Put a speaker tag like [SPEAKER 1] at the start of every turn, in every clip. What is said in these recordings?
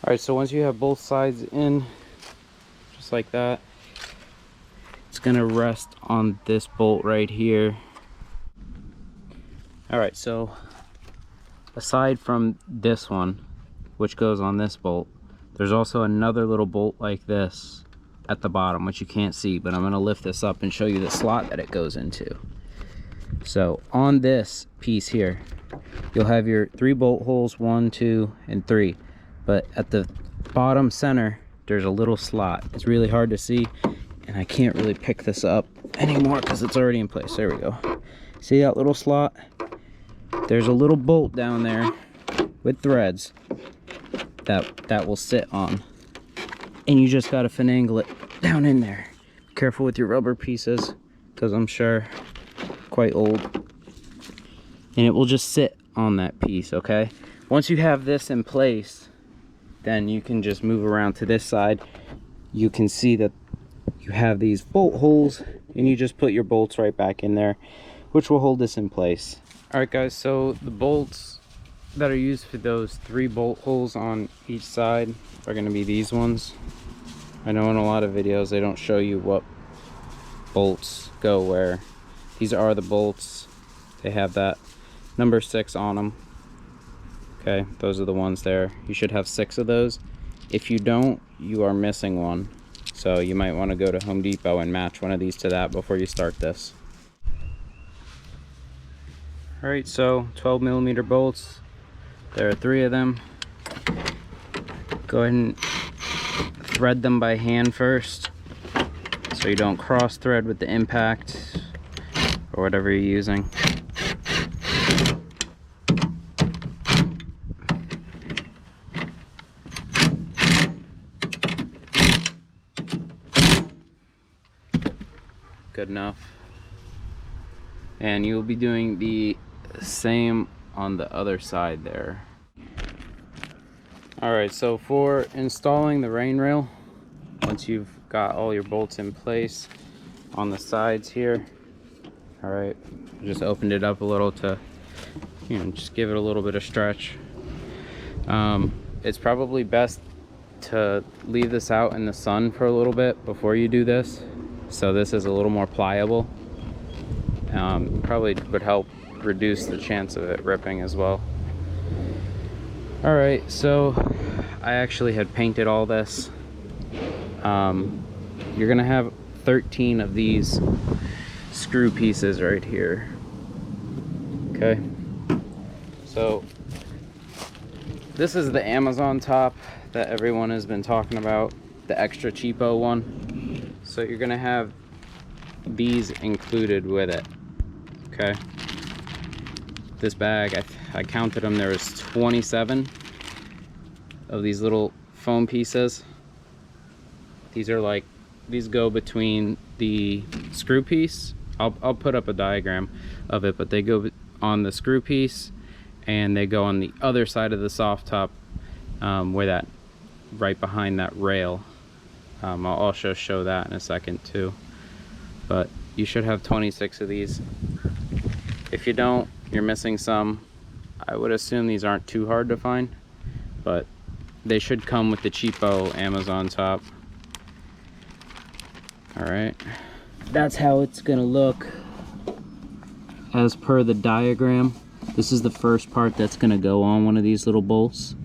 [SPEAKER 1] All right, so once you have both sides in, just like that, it's gonna rest on this bolt right here. All right, so aside from this one, which goes on this bolt, there's also another little bolt like this at the bottom, which you can't see, but I'm gonna lift this up and show you the slot that it goes into. So on this piece here, you'll have your 3 bolt holes, 1, 2, and 3. But at the bottom center, there's a little slot. It's really hard to see, and I can't really pick this up anymore because it's already in place. There we go. See that little slot? There's a little bolt down there with threads that will sit on. And you just gotta finagle it down in there. Be careful with your rubber pieces, because I'm sure quite old. And it will just sit on that piece, okay? Once you have this in place, then you can just move around to this side. You can see that you have these bolt holes, and you just put your bolts right back in there, which will hold this in place. All right, guys, so the bolts that are used for those 3 bolt holes on each side are going to be these ones. I know in a lot of videos they don't show you what bolts go where. These are the bolts. They have that number 6 on them. Okay, those are the ones there. You should have 6 of those. If you don't, you are missing one. So you might want to go to Home Depot and match one of these to that before you start this. All right, so 12mm bolts. There are 3 of them. Go ahead and thread them by hand first, so you don't cross thread with the impact or whatever you're using. Good enough. And you'll be doing the same on the other side there. All right, so for installing the rain rail, once you've got all your bolts in place on the sides here, all right, just opened it up a little to, just give it a little bit of stretch. It's probably best to leave this out in the sun for a little bit before you do this, so this is a little more pliable. Probably would help reduce the chance of it ripping as well. All right, so I actually had painted all this. You're gonna have 13 of these screw pieces right here. Okay, so this is the Amazon top that everyone has been talking about, the extra cheapo one. So you're gonna have these included with it. Okay, this bag, I counted them, there was 27 of these little foam pieces. These go between the screw piece. I'll put up a diagram of it, but they go on the screw piece and they go on the other side of the soft top, where that, right behind that rail. I'll also show that in a second too. But you should have 26 of these. If you don't, you're missing some. I would assume these aren't too hard to find, but they should come with the cheapo Amazon top. All right, that's how it's gonna look as per the diagram. This is the first part that's gonna go on one of these little bolts.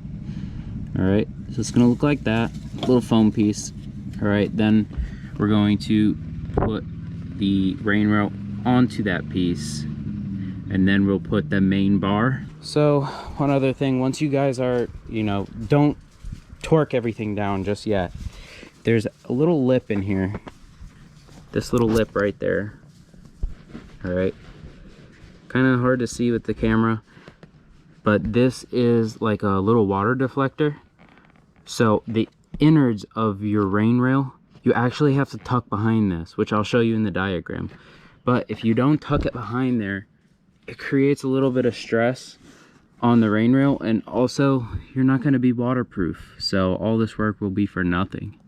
[SPEAKER 1] All right, so it's gonna look like that, little foam piece. All right, then we're going to put the rain rail onto that piece, and then we'll put the main bar. So one other thing, once you guys are, don't torque everything down just yet. There's a little lip in here, this little lip right there. All right, kind of hard to see with the camera, but this is like a little water deflector. So the innards of your rain rail, you actually have to tuck behind this, which I'll show you in the diagram. But if you don't tuck it behind there, it creates a little bit of stress on the rain rail, and also you're not going to be waterproof, so all this work will be for nothing.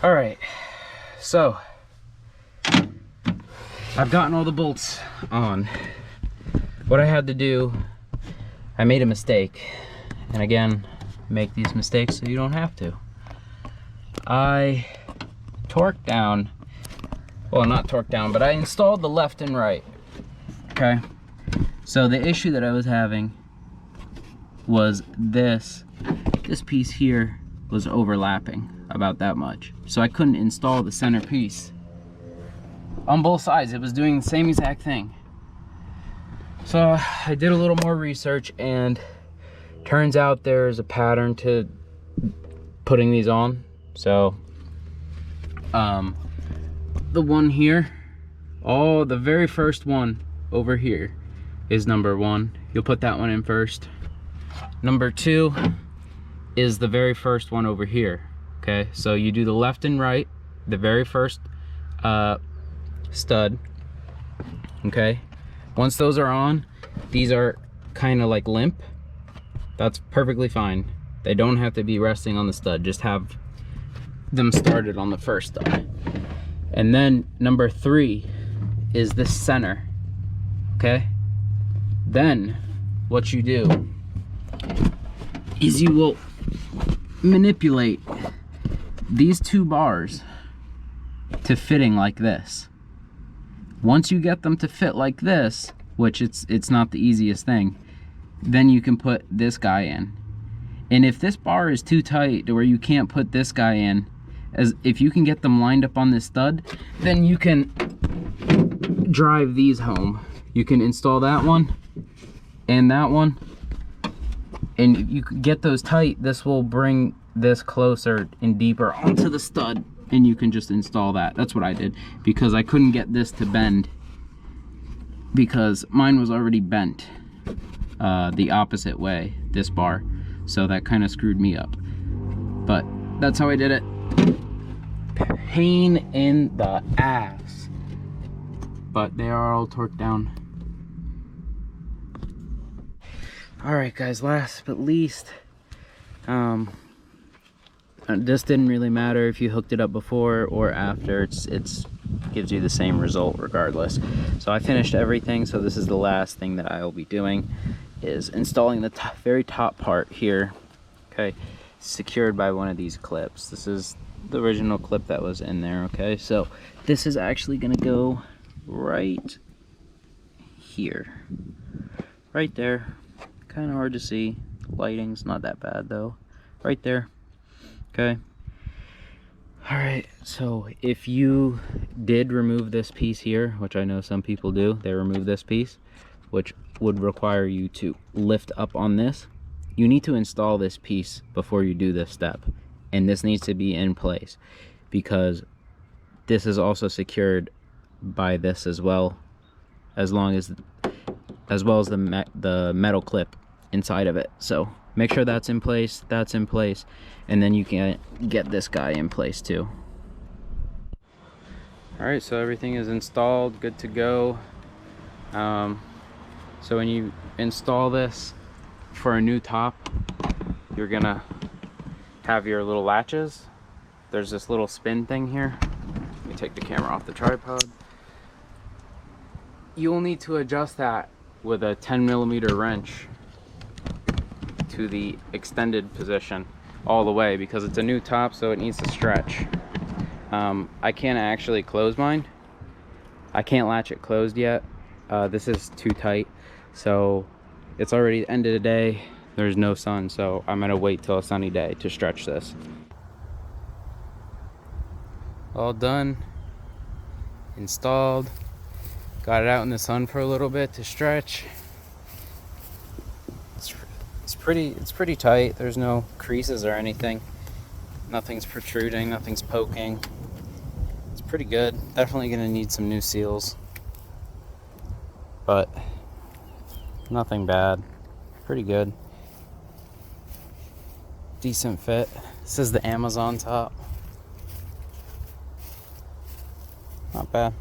[SPEAKER 1] All right, so I've gotten all the bolts on. What I had to do, I made a mistake, and again, make these mistakes so you don't have to. I torqued down, well, not torqued down, but I installed the left and right, okay? So the issue that I was having was this piece here was overlapping about that much. So I couldn't install the center piece on both sides. It was doing the same exact thing. So I did a little more research, and turns out there's a pattern to putting these on. So the one here, the very first one over here is number 1. You'll put that one in first. Number 2 is the very first one over here. Okay, so you do the left and right, the very first stud. Okay, once those are on, these are kind of like limp. That's perfectly fine. They don't have to be resting on the stud. Just have them started on the first stud. And then number 3 is the center. Okay, then what you do is you will manipulate these 2 bars to fitting like this. Once you get them to fit like this, which it's not the easiest thing, then you can put this guy in. And if this bar is too tight to where you can't put this guy in, as if you can get them lined up on this stud, then you can drive these home. You can install that one and that one, and if you get those tight, this will bring this closer and deeper onto the stud, and you can just install that. That's what I did, because I couldn't get this to bend because mine was already bent the opposite way, this bar, so that kind of screwed me up. But that's how I did it. Pain in the ass, but they are all torqued down. All right, guys, last but least, this didn't really matter if you hooked it up before or after. It's gives you the same result regardless. So I finished everything, so this is the last thing that I will be doing, is installing the very top part here. Okay, secured by one of these clips. This is the original clip that was in there. Okay, so this is actually gonna go right here, right there. Kind of hard to see. Lighting's not that bad though. Right there. Okay. All right, so if you did remove this piece here, which I know some people do, they remove this piece, which would require you to lift up on this. You need to install this piece before you do this step, and this needs to be in place because this is also secured by this as well, as well as the metal clip inside of it. So make sure that's in place, and then you can get this guy in place too. All right, so everything is installed, good to go. So when you install this for a new top, you're gonna have your little latches. There's this little spin thing here. Let me take the camera off the tripod. You'll need to adjust that with a 10mm wrench to the extended position all the way, because it's a new top, so it needs to stretch. I can't actually close mine. I can't latch it closed yet. This is too tight, so it's already the end of the day. There's no sun, so I'm gonna wait till a sunny day to stretch this. All done, installed. Got it out in the sun for a little bit to stretch. It's pretty tight. There's no creases or anything. Nothing's protruding, nothing's poking. It's pretty good. Definitely gonna need some new seals, but nothing bad. Pretty good. Decent fit. This is the Amazon top. Not bad.